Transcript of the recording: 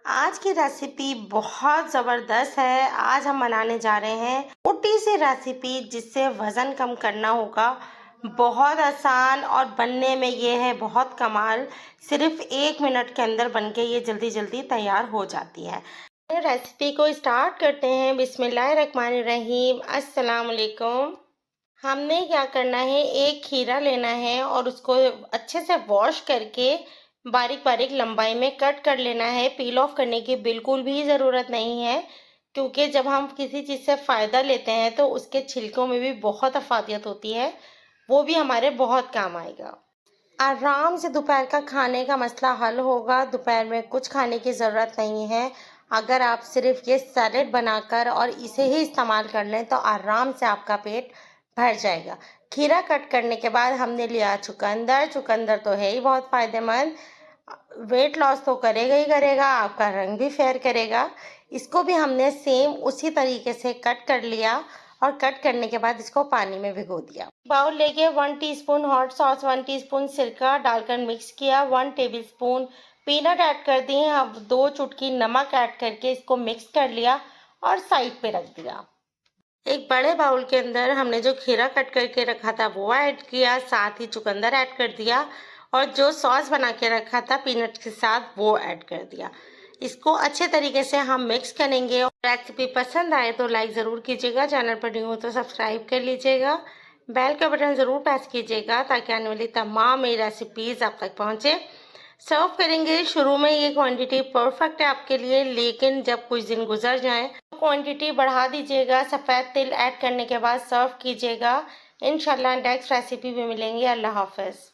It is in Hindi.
आज की रेसिपी बहुत ज़बरदस्त है। आज हम बनाने जा रहे हैं छोटी सी रेसिपी जिससे वज़न कम करना होगा। बहुत आसान और बनने में ये है बहुत कमाल। सिर्फ 1 मिनट के अंदर बनके ये जल्दी जल्दी तैयार हो जाती है। रेसिपी को स्टार्ट करते हैं। बिस्मिल्लाहिर्रहमानिर्रहीम। अस्सलाम वालेकुम। हमने क्या करना है, एक खीरा लेना है और उसको अच्छे से वॉश करके बारीक बारीक लंबाई में कट कर लेना है। पील ऑफ करने की बिल्कुल भी ज़रूरत नहीं है, क्योंकि जब हम किसी चीज़ से फ़ायदा लेते हैं तो उसके छिलकों में भी बहुत अफादियत होती है, वो भी हमारे बहुत काम आएगा। आराम से दोपहर का खाने का मसला हल होगा। दोपहर में कुछ खाने की ज़रूरत नहीं है। अगर आप सिर्फ ये सैलेड बनाकर और इसे ही इस्तेमाल कर लें तो आराम से आपका पेट भर जाएगा। खीरा कट करने के बाद हमने लिया चुकंदर। चुकंदर तो है ही बहुत फ़ायदेमंद, वेट लॉस तो करेगा ही करेगा, आपका रंग भी फेयर करेगा। इसको भी हमने सेम उसी तरीके से कट कर लिया और कट करने के बाद इसको पानी में भिगो दिया। बाउल लेके 1 टीस्पून हॉट सॉस, 1 टीस्पून सिरका डालकर मिक्स किया। 1 टेबलस्पून पीनट ऐड कर दिए। अब 2 चुटकी नमक ऐड करके इसको मिक्स कर लिया और साइड पे रख दिया। एक बड़े बाउल के अंदर हमने जो खीरा कट करके रखा था वो ऐड किया, साथ ही चुकंदर ऐड कर दिया और जो सॉस बना के रखा था पीनट के साथ वो ऐड कर दिया। इसको अच्छे तरीके से हम मिक्स करेंगे। और रेसिपी पसंद आए तो लाइक ज़रूर कीजिएगा, चैनल पर न्यू हो तो सब्सक्राइब कर लीजिएगा, बेल का बटन ज़रूर प्रेस कीजिएगा ताकि आने वाली तमाम मेरी रेसिपीज़ आप तक पहुँचे। सर्व करेंगे। शुरू में ये क्वांटिटी परफेक्ट है आपके लिए, लेकिन जब कुछ दिन गुजर जाएं तो क्वांटिटी बढ़ा दीजिएगा। सफ़ेद तिल ऐड करने के बाद सर्व कीजिएगा। इंशाल्लाह नेक्स्ट रेसिपी में मिलेंगे। अल्लाह हाफ़िज़।